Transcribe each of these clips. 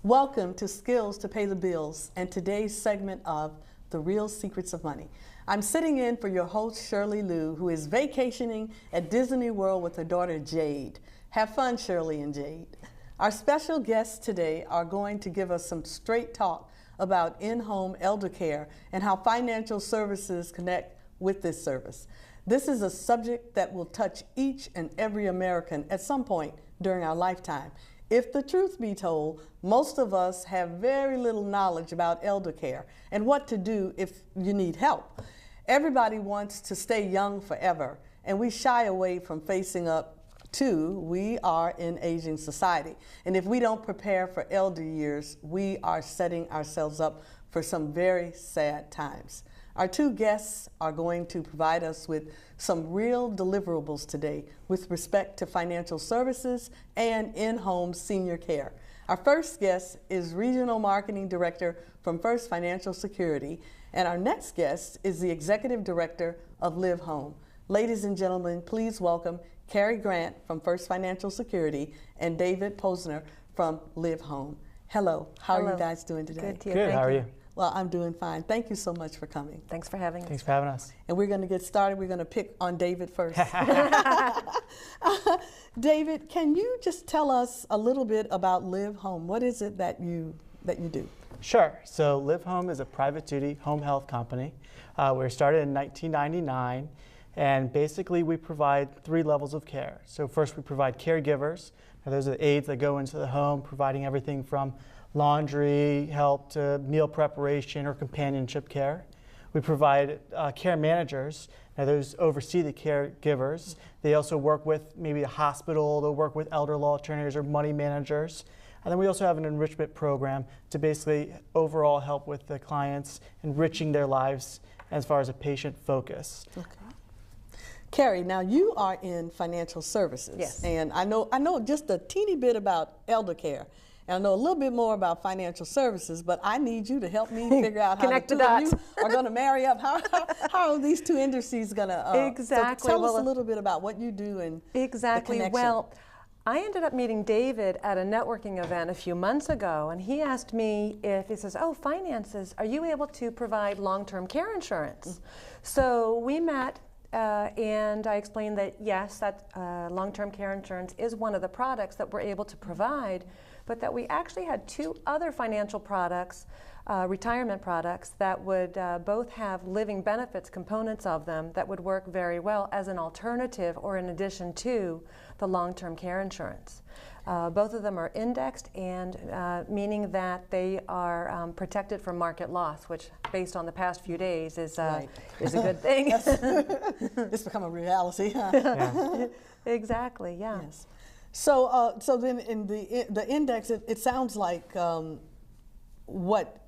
Welcome to Skills to Pay the Bills and today's segment of The Real Secrets of Money. I'm sitting in for your host, Shirley Liu, who is vacationing at Disney World with her daughter, Jade. Have fun, Shirley and Jade. Our special guests today are going to give us some straight talk about in-home elder care and how financial services connect with this service. This is a subject that will touch each and every American at some point during our lifetime. If the truth be told, most of us have very little knowledge about elder care and what to do if you need help. Everybody wants to stay young forever, and we shy away from facing up to we are in aging society. And if we don't prepare for elder years, we are setting ourselves up for some very sad times. Our two guests are going to provide us with some real deliverables today with respect to financial services and in-home senior care. Our first guest is Regional Marketing Director from First Financial Security, and our next guest is the Executive Director of Live Home. Ladies and gentlemen, please welcome Carrie Grant from First Financial Security and David Posner from Live Home. Hello, how are you guys doing today? Good, Good, how are you? Well, I'm doing fine. Thank you so much for coming. Thanks for having us. Thanks for having us. And we're going to get started. We're going to pick on David first. David, can you just tell us a little bit about Live Home? What is it that you do? Sure. So Live Home is a private duty home health company. We were started in 1999, and basically we provide 3 levels of care. So first we provide caregivers. Now, those are the aides that go into the home, providing everything from laundry help to meal preparation or companionship care. We provide care managers. Now those oversee the caregivers. They also work with maybe a hospital, they'll work with elder law alternatives or money managers. And then we also have an enrichment program to basically overall help with the clients, enriching their lives as far as a patient focus. Okay. Carrie, now you are in financial services. Yes. And I know just a teeny bit about elder care. And I know a little bit more about financial services, but I need you to help me figure out how Connect the the two of dots. you are going to marry up. How are these two industries going to? Exactly. So tell us a little bit about what you do and Exactly. the connection. Well, I ended up meeting David at a networking event a few months ago, and he asked me he says, oh, finances, are you able to provide long-term care insurance? So we met. And I explained that yes, that long-term care insurance is one of the products that we're able to provide, but that we actually had 2 other financial products, retirement products, that would both have living benefits components of them that would work very well as an alternative or in addition to the long-term care insurance. Both of them are indexed, and meaning that they are protected from market loss, which, based on the past few days, is a good thing. It's become a reality. Huh? Yeah. Exactly. Yeah. Yes. So, so then in the index, it sounds like what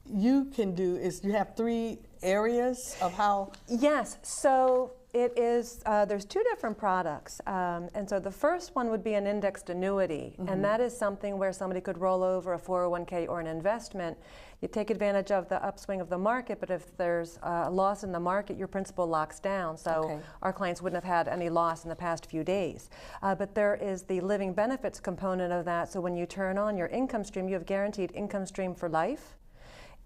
you can do is you have 3 areas of how. Yes. So it is. There's 2 different products, and so the first one would be an indexed annuity, and that is something where somebody could roll over a 401k or an investment. You take advantage of the upswing of the market, but if there's a loss in the market, your principal locks down. So our clients wouldn't have had any loss in the past few days. But there is the living benefits component of that. So when you turn on your income stream, you have guaranteed income stream for life.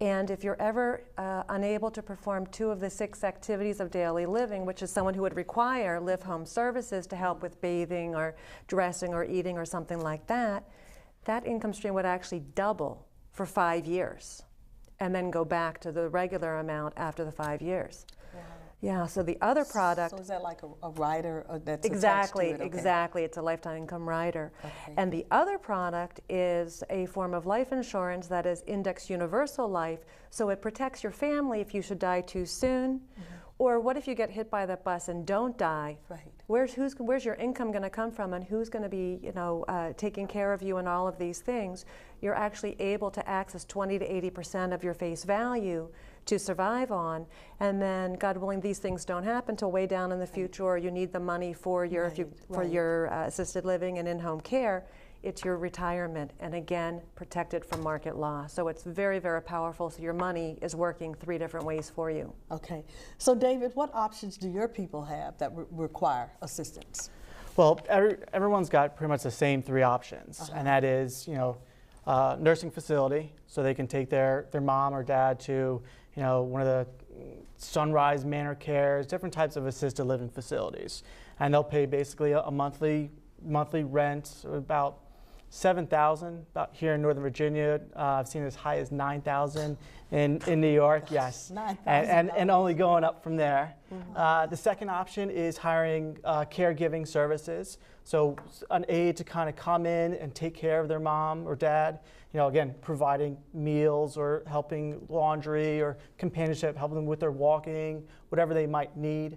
And if you're ever unable to perform 2 of the 6 activities of daily living, which is someone who would require Live Home services to help with bathing or dressing or eating or something like that, that income stream would actually double for 5 years and then go back to the regular amount after the 5 years. Wow. Yeah, so the other product... So is that like a rider that's exactly, attached to it? Okay. Exactly. It's a lifetime income rider. Okay. And the other product is a form of life insurance that is Index Universal Life, so it protects your family if you should die too soon. Or what if you get hit by that bus and don't die? Right. Where's your income going to come from, and who's going to be, taking care of you and all of these things? You're actually able to access 20 to 80% of your face value to survive on, and then, God willing, these things don't happen till way down in the future, or you need the money for your for your assisted living and in-home care. It's your retirement, and again, protected from market loss. So it's very, very powerful. So your money is working 3 different ways for you. Okay. So David, what options do your people have that require assistance? Well, everyone's got pretty much the same 3 options, and that is, nursing facility, so they can take their mom or dad to, one of the Sunrise Manor Cares, different types of assisted living facilities. And they'll pay basically a monthly rent, about $7,000. About here in Northern Virginia, I've seen as high as $9,000 in New York. Yes, and only going up from there. The second option is hiring caregiving services. So an aide to kind of come in and take care of their mom or dad. Again, providing meals or helping laundry or companionship, helping them with their walking, whatever they might need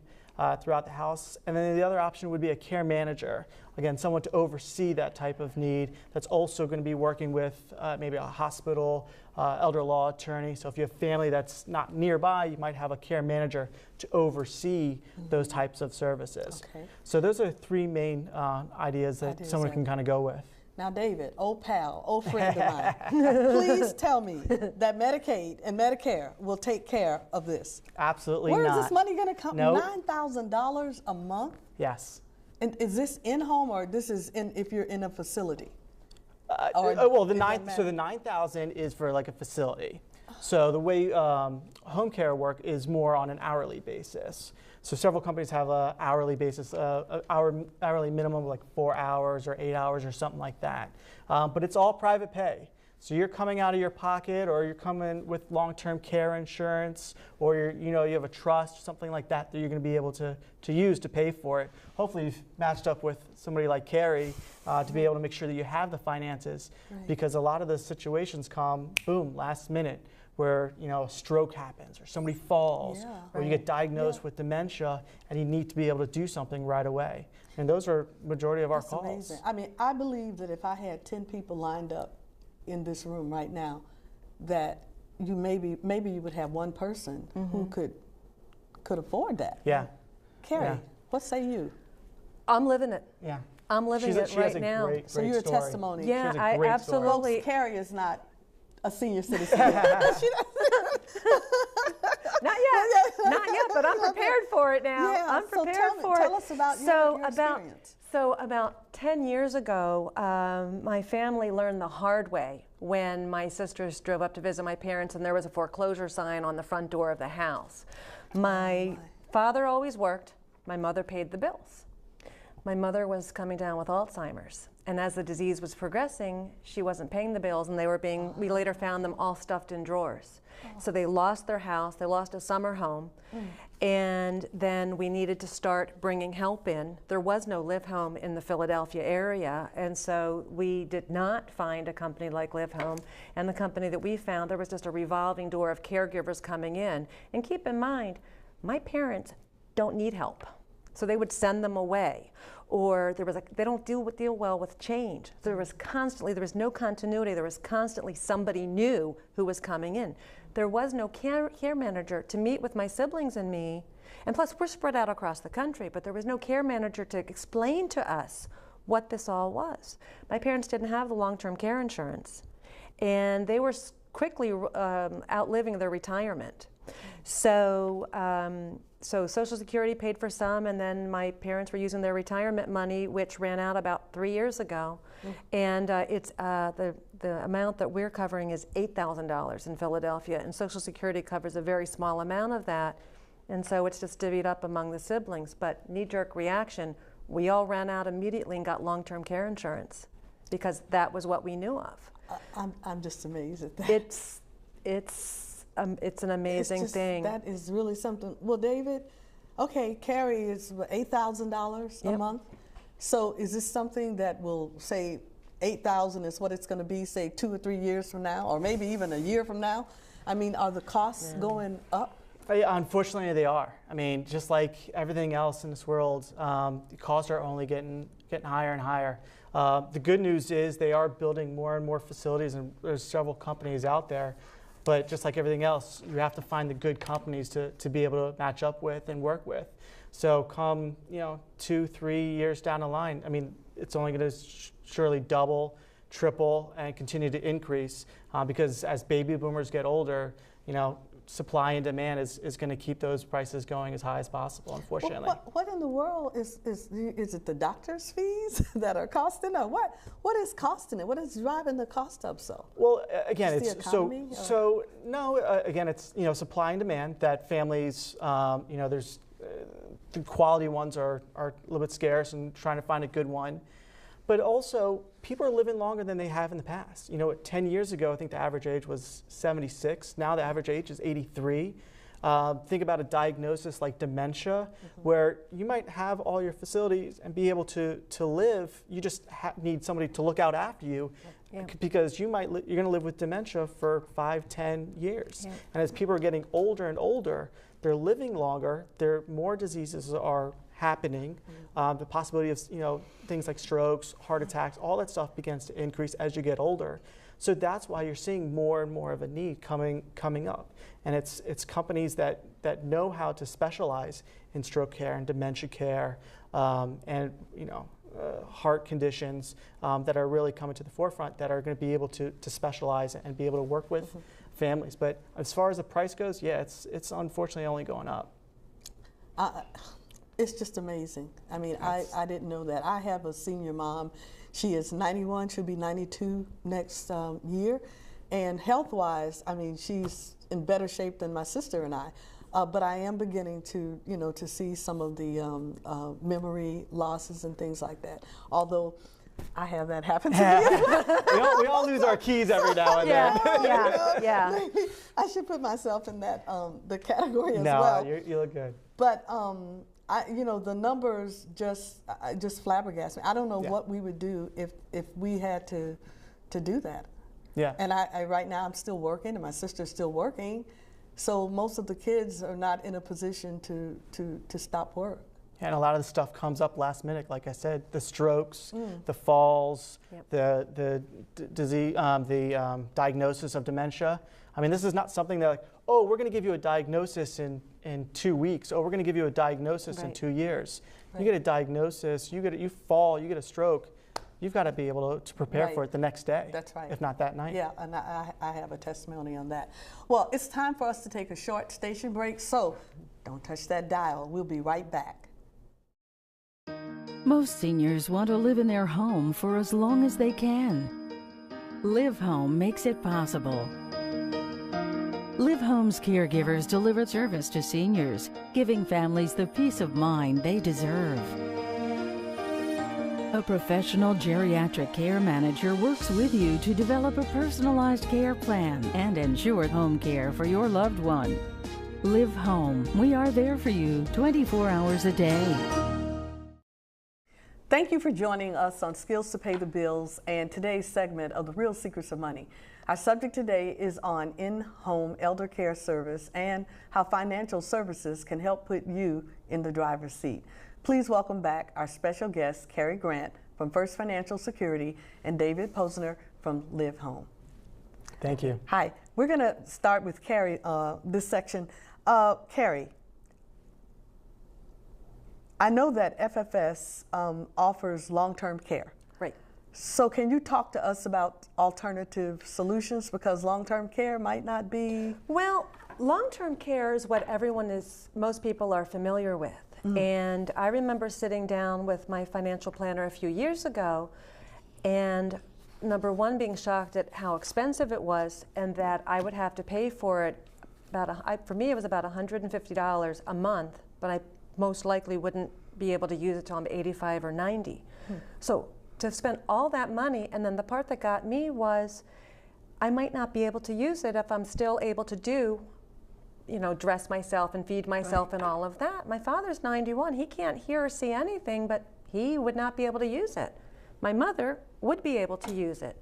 throughout the house. And then the other option would be a care manager. Again, someone to oversee that type of need that's also going to be working with maybe a hospital, elder law attorney. So if you have family that's not nearby, you might have a care manager to oversee those types of services. Okay. So those are three main ideas that someone can kind of go with. Now, David, old pal, old friend of mine, please tell me that Medicaid and Medicare will take care of this. Absolutely not. Where is this money going to come? Nope. $9,000 a month? Yes. And is this in-home or this is if you're in a facility? Well, the $9,000 is for like a facility. So the way home care work is more on an hourly basis. So several companies have an hourly basis, hourly minimum like 4 hours or 8 hours or something like that. But it's all private pay. So you're coming out of your pocket, or you're coming with long-term care insurance, or you have a trust, something like that you're going to be able to use to pay for it. Hopefully you've matched up with somebody like Carrie to be able to make sure that you have the finances, because a lot of those situations come, boom, last minute, where a stroke happens or somebody falls, or you get diagnosed with dementia and you need to be able to do something right away. And those are majority of our calls. Amazing. I mean, I believe that if I had 10 people lined up in this room right now, that you maybe you would have one person who could afford that. Yeah. Carrie, what say you? I'm living it. Yeah. I'm living it right now. Great so you're story. a testimony. Yeah, I absolutely. Folks, Carrie is not a senior citizen. Not yet, but I'm prepared for it now. Yeah, I'm prepared for it. Tell us about your experience. So about 10 years ago, my family learned the hard way when my sisters drove up to visit my parents and there was a foreclosure sign on the front door of the house. My father always worked. My mother paid the bills. My mother was coming down with Alzheimer's, and as the disease was progressing, she wasn't paying the bills, and we later found them all stuffed in drawers. So they lost their house, they lost a summer home, and then we needed to start bringing help in. There was no Live Home in the Philadelphia area, and so we did not find a company like Live Home, and the company that we found, there was just a revolving door of caregivers coming in. And keep in mind, my parents don't need help, so they would send them away. Or they don't deal well with change. There was no continuity. There was constantly somebody new who was coming in. There was no care manager to meet with my siblings and me. And plus, we're spread out across the country, but there was no care manager to explain to us what this all was. My parents didn't have the long-term care insurance, and they were quickly outliving their retirement. So Social Security paid for some, and then my parents were using their retirement money, which ran out about 3 years ago. And it's the amount that we're covering is $8,000 in Philadelphia, and Social Security covers a very small amount of that. And so it's just divvied up among the siblings. But knee-jerk reaction, we all ran out immediately and got long-term care insurance because that was what we knew of. I'm just amazed at that. It's an amazing thing. That is really something. Well, David, okay, Carrie is $8,000 a month. So is this something that will say $8,000 is what it's going to be, say 2 or 3 years from now, or maybe even a year from now? I mean, are the costs going up? Unfortunately, they are. I mean, just like everything else in this world, the costs are only getting higher and higher. The good news is they are building more and more facilities, and there's several companies out there. But just like everything else, you have to find the good companies to be able to match up with and work with. So come 2, 3 years down the line, I mean, it's only going to surely double, triple, and continue to increase because as baby boomers get older, supply and demand is going to keep those prices going as high as possible, unfortunately. Well, what in the world is it the doctor's fees that are costing, or what is costing it? What is driving the cost up so? Well, again, Just the it's economy, so no. Again, it's supply and demand that families. There's the quality ones are a little bit scarce and trying to find a good one. But also, people are living longer than they have in the past. 10 years ago, I think the average age was 76. Now the average age is 83. Think about a diagnosis like dementia, where you might have all your facilities and be able to live. You just need somebody to look out after you, because you're going to live with dementia for 5, 10 years. Yeah. And as people are getting older and older, they're living longer. More diseases are happening. The possibility of things like strokes, heart attacks, all that stuff begins to increase as you get older. So that's why you're seeing more and more of a need coming up. And it's companies that know how to specialize in stroke care and dementia care, and heart conditions that are really coming to the forefront, that are going to be able to specialize and be able to work with families. But as far as the price goes, yeah, it's unfortunately only going up. It's just amazing. I mean, I didn't know that. I have a senior mom. She is 91. She'll be 92 next year. And health-wise, I mean, she's in better shape than my sister and I. But I am beginning to, to see some of the memory losses and things like that. Although I have that happen to me as well. we all lose our keys every now and then. Yeah. Maybe I should put myself in that the category as well. No, you look good. But the numbers just flabbergast me. I don't know what we would do if we had to do that. Yeah. And I right now I'm still working, and my sister's still working, so most of the kids are not in a position to stop work. And a lot of the stuff comes up last minute, like I said, the strokes, the falls, the disease, the diagnosis of dementia. I mean, this is not something that we're going to give you a diagnosis in 2 weeks. We're going to give you a diagnosis in 2 years. Right. You get a diagnosis, you fall, you get a stroke. You've got to be able to prepare for it the next day. That's right. If not that night. Yeah, and I have a testimony on that. Well, it's time for us to take a short station break, so don't touch that dial. We'll be right back. Most seniors want to live in their home for as long as they can. Live Home makes it possible. Live Home's caregivers deliver service to seniors, giving families the peace of mind they deserve. A professional geriatric care manager works with you to develop a personalized care plan and ensure home care for your loved one. Live Home. We are there for you 24 hours a day. Thank you for joining us on Skills to Pay the Bills and today's segment of The Real Secrets of Money. Our subject today is on in-home elder care service and how financial services can help put you in the driver's seat. Please welcome back our special guests, Carrie Grant from First Financial Security and David Posner from Live Home. Thank you. Hi. We're going to start with Carrie this section. Carrie, I know that FFS offers long-term care. Right. So can you talk to us about alternative solutions, because long-term care might not be? Well, long-term care is what most people are familiar with. And I remember sitting down with my financial planner a few years ago, and number one, being shocked at how expensive it was, and that I would have to pay for it for me it was about $150 a month, but I most likely wouldn't be able to use it till I'm 85 or 90. So to spend all that money, and then the part that got me was I might not be able to use it if I'm still able to dress myself and feed myself and all of that. My father's 91. He can't hear or see anything, but he would not be able to use it. My mother would be able to use it.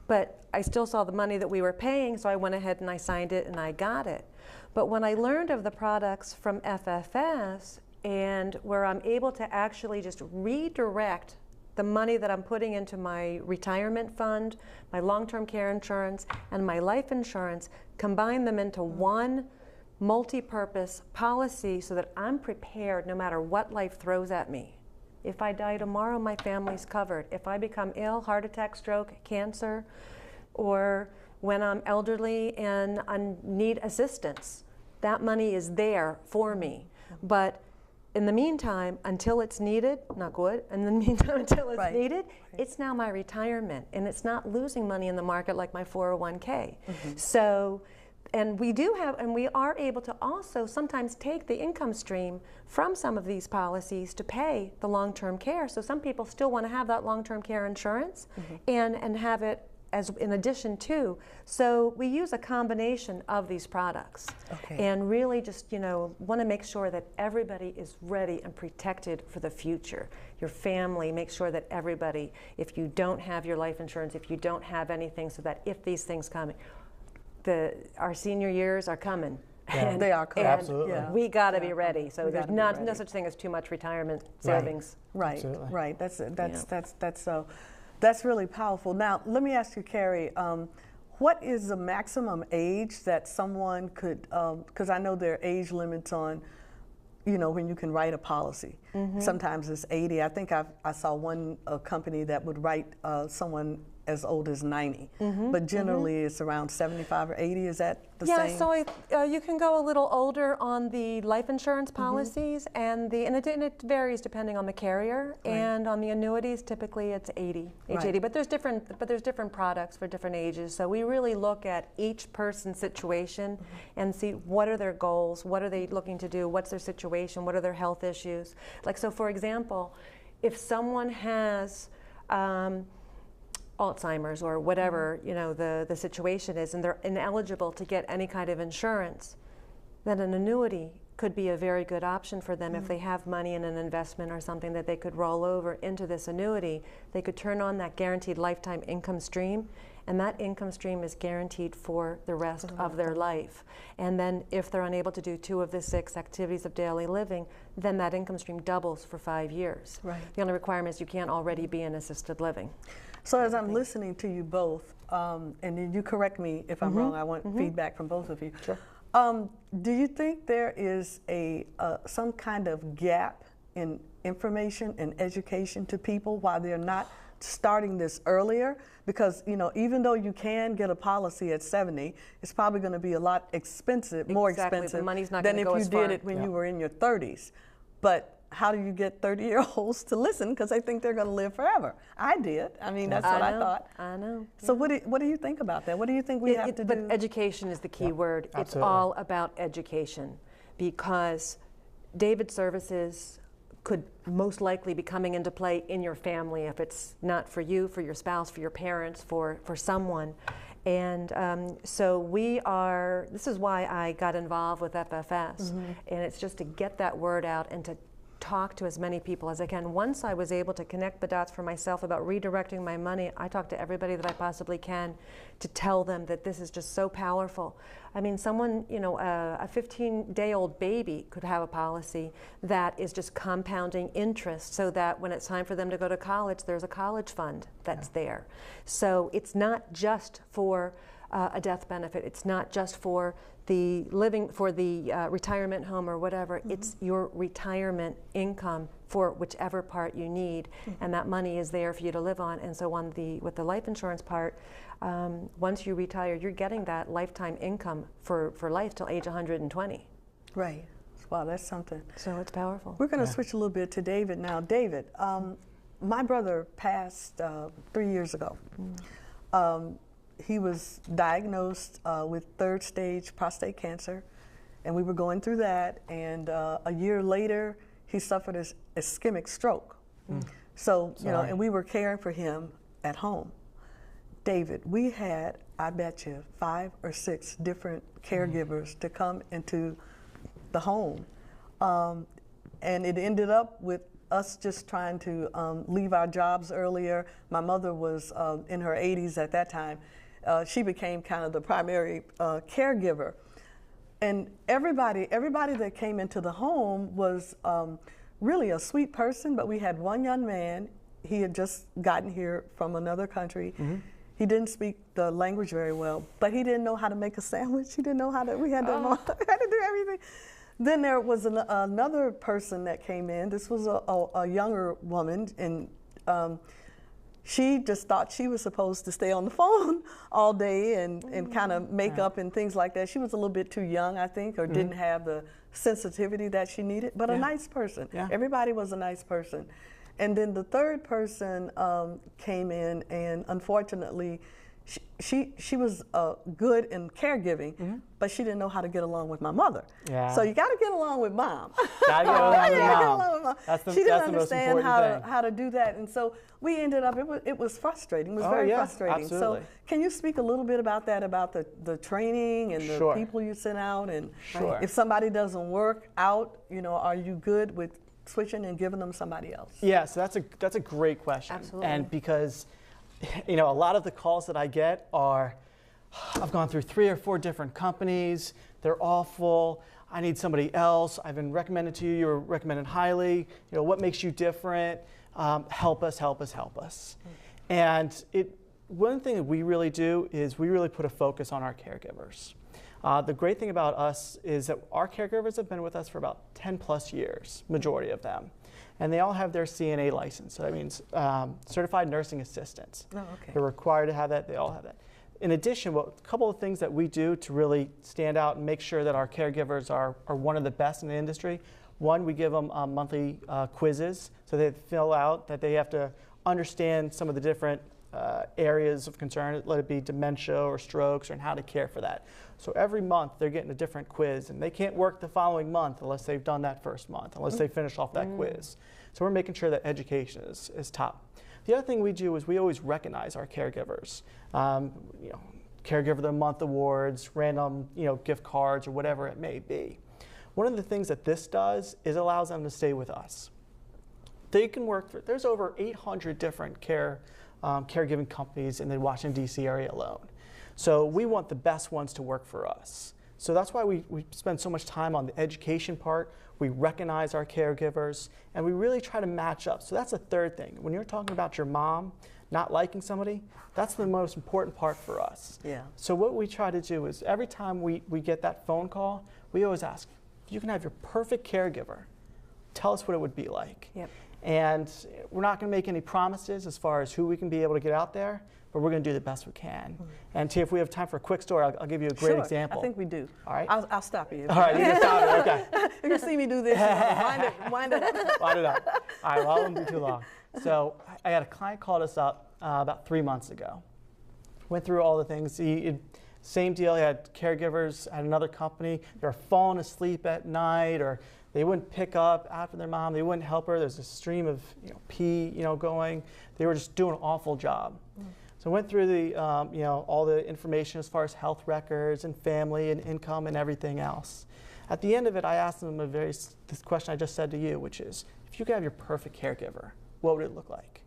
But I still saw the money that we were paying, so I went ahead and I signed it and I got it. But when I learned of the products from FFS, and where I'm able to actually just redirect the money that I'm putting into my retirement fund, my long-term care insurance, and my life insurance, combine them into one multi-purpose policy so that I'm prepared no matter what life throws at me. If I die tomorrow, my family's covered. If I become ill, heart attack, stroke, cancer, or when I'm elderly and I need assistance, that money is there for me. But in the meantime, until it's needed, not good, in the meantime, until it's needed, it's now my retirement, and it's not losing money in the market like my 401k. So, and we are able to also sometimes take the income stream from some of these policies to pay the long-term care. So some people still want to have that long-term care insurance and have it as in addition to. So we use a combination of these products and really just, want to make sure that everybody is ready and protected for the future. Your family, make sure that everybody, if you don't have your life insurance, if you don't have anything, so that if these things come, our senior years are coming. Yeah. They are coming. Absolutely. Yeah. We got to be ready. So there's no ready. such thing as too much retirement savings. Right, Absolutely. right. That's really powerful. Now, let me ask you, Carrie, what is the maximum age that someone could, because I know there are age limits on, when you can write a policy. Sometimes it's 80. I think I saw one company that would write someone as old as 90, but generally it's around 75 or 80. Is that the same? Yeah, so you can go a little older on the life insurance policies, and it varies depending on the carrier. And on the annuities, typically it's 80, age 80. But there's different products for different ages. So we really look at each person's situation and see what are their goals, what are they looking to do, what's their situation, what are their health issues. Like, so for example, if someone has Alzheimer's or whatever the situation is, and they're ineligible to get any kind of insurance, then an annuity could be a very good option for them. If they have money in an investment or something that they could roll over into this annuity, they could turn on that guaranteed lifetime income stream, and that income stream is guaranteed for the rest of their life. And then if they're unable to do 2 of the 6 activities of daily living, then that income stream doubles for 5 years. The only requirement is you can't already be in assisted living. So as I'm listening to you both, and then you correct me if I'm wrong, I want feedback from both of you. Sure. Do you think there is some kind of gap in information and education to people why they're not starting this earlier? Because even though you can get a policy at 70, it's probably going to be a lot more expensive the money's not than gonna if go you as far. did it when you were in your 30s. But how do you get 30-year-olds to listen? Because they think they're going to live forever. I did. I mean, that's what I thought. I know. So what do you think about that? What do you think we have to do? But education is the key word. Absolutely. It's all about education, because David services could most likely be coming into play in your family if it's not for you, for your spouse, for your parents, for someone. And so this is why I got involved with FFS, and it's just to get that word out and to talk to as many people as I can. Once I was able to connect the dots for myself about redirecting my money, I talk to everybody that I possibly can to tell them that this is just so powerful. I mean, someone, a 15-day-old baby could have a policy that is just compounding interest, so that when it's time for them to go to college, there's a college fund that's there. So it's not just for a death benefit. It's not just for the retirement home or whatever. It's your retirement income for whichever part you need, and that money is there for you to live on. And so with the life insurance part, once you retire, you're getting that lifetime income for life till age 120. Right. Wow, that's something. So it's powerful. We're going to switch a little bit to David now. David, my brother passed 3 years ago. He was diagnosed with 3rd stage prostate cancer, and we were going through that, and a year later he suffered an ischemic stroke. So, and we were caring for him at home. David, we had, I bet you, 5 or 6 different caregivers to come into the home, and it ended up with us just trying to leave our jobs earlier. My mother was in her 80s at that time. She became kind of the primary caregiver. And everybody that came into the home was really a sweet person, but we had one young man. He had just gotten here from another country. He didn't speak the language very well, but he didn't know how to make a sandwich. He didn't know how to, we had to, had to do everything. Then there was another person that came in. This was a younger woman, and she just thought she was supposed to stay on the phone all day and kind of make up and things like that. She was a little bit too young, I think, or didn't have the sensitivity that she needed, but a nice person. Everybody was a nice person. And then the third person came in, and unfortunately, she was good in caregiving, but she didn't know how to get along with my mother. So you got to get along with mom. Gotta get along with mom. She didn't understand how to do that, and so we ended up. It was frustrating. It was very frustrating. Absolutely. So can you speak a little bit about that, about the training and the people you sent out, and if somebody doesn't work out, are you good with switching and giving them somebody else? Yeah, so that's a great question. Absolutely. And because a lot of the calls that I get are, I've gone through 3 or 4 different companies, they're awful, I need somebody else, I've been recommended to you, you're recommended highly, what makes you different, help us, help us, help us. And one thing that we really do is we really put a focus on our caregivers. The great thing about us is that our caregivers have been with us for about 10 plus years, majority of them. And they all have their CNA license. So that means certified nursing assistants. Oh, okay. They're required to have that, they all have that. In addition, a couple of things that we do to really stand out and make sure that our caregivers are one of the best in the industry. One, we give them monthly quizzes, so they fill out that they have to understand some of the different areas of concern, let it be dementia or strokes, and how to care for that. So every month they're getting a different quiz, and they can't work the following month unless they've done that first month, unless they finish off that quiz. So we're making sure that education is top. The other thing we do is we always recognize our caregivers. Caregiver of the Month awards, random gift cards, or whatever it may be. One of the things that this does is it allows them to stay with us. They can work there's over 800 different caregiving companies in the Washington, D.C. area alone. So we want the best ones to work for us. So that's why we spend so much time on the education part. We recognize our caregivers, and we really try to match up. So that's the third thing. When you're talking about your mom not liking somebody, that's the most important part for us. Yeah. So what we try to do is every time we get that phone call, we always ask, if you can have your perfect caregiver, tell us what it would be like. Yep. And we're not going to make any promises as far as who we can be able to get out there, but we're going to do the best we can. And Tia, if we have time for a quick story, I'll give you a great example. I think we do. All right. I'll stop you. All right, you can stop it. Okay. If you see me do this, wind it up. Wind it up. All right, well, I won't be too long. So I had a client called us up about 3 months ago. Went through all the things. Same deal. He had caregivers at another company. They were falling asleep at night, or they wouldn't pick up after their mom. They wouldn't help her. There's a stream of pee, going. They were just doing an awful job. So I went through the, all the information as far as health records and family and income and everything else. At the end of it, I asked them this question I just said to you, which is, if you could have your perfect caregiver, what would it look like?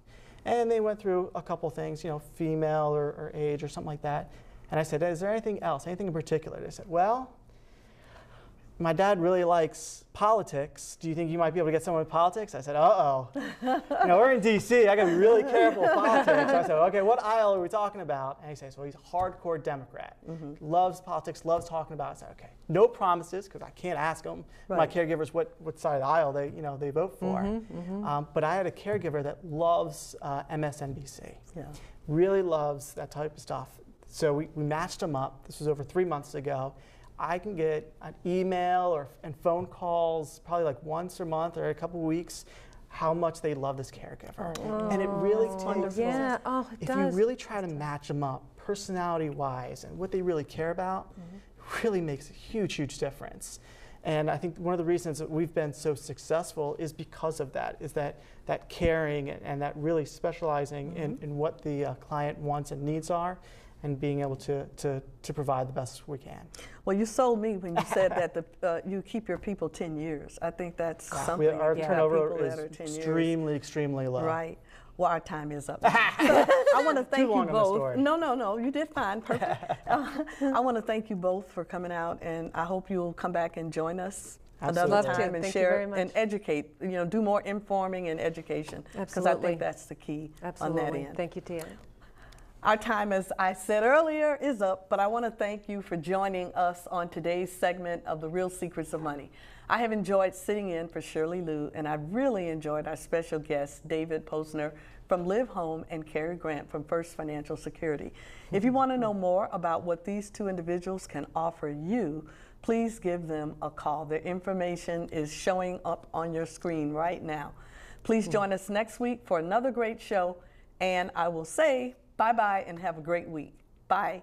And they went through a couple things, female or age or something like that. And I said, is there anything else, anything in particular? They said, well, my dad really likes politics. Do you think you might be able to get someone with politics? I said, uh-oh. We're in D.C. I got to be really careful with politics. So I said, okay, what aisle are we talking about? And he says, well, he's a hardcore Democrat. Loves politics, loves talking about it. I said, okay, no promises, because I can't ask them, my caregivers, what side of the aisle they vote for. But I had a caregiver that loves MSNBC. Yeah. Really loves that type of stuff. So we matched them up. This was over 3 months ago. I can get an email and phone calls probably like once a month or a couple of weeks how much they love this caregiver. And it really takes, if you really try to match them up personality-wise and what they really care about, really makes a huge, huge difference. And I think one of the reasons that we've been so successful is because of that, is that caring and that really specializing in what the client wants and needs are, and being able to provide the best we can. Well, you sold me when you said that you keep your people 10 years. I think that's something. Our turnover is extremely low. Right. Well, our time is up. So I want to thank you both. No, you did fine. Perfect. I want to thank you both for coming out, and I hope you'll come back and join us another time and share and educate. Do more informing and education, because I think that's the key on that end. Thank you, Tia. Our time, as I said earlier, is up, but I want to thank you for joining us on today's segment of The Real Secrets of Money. I have enjoyed sitting in for Shirley Liu, and I've really enjoyed our special guest, David Posner from Live Home and Cary Grant from First Financial Security. If you want to know more about what these two individuals can offer you, please give them a call. Their information is showing up on your screen right now. Please join us next week for another great show, and I will say bye-bye and have a great week. Bye.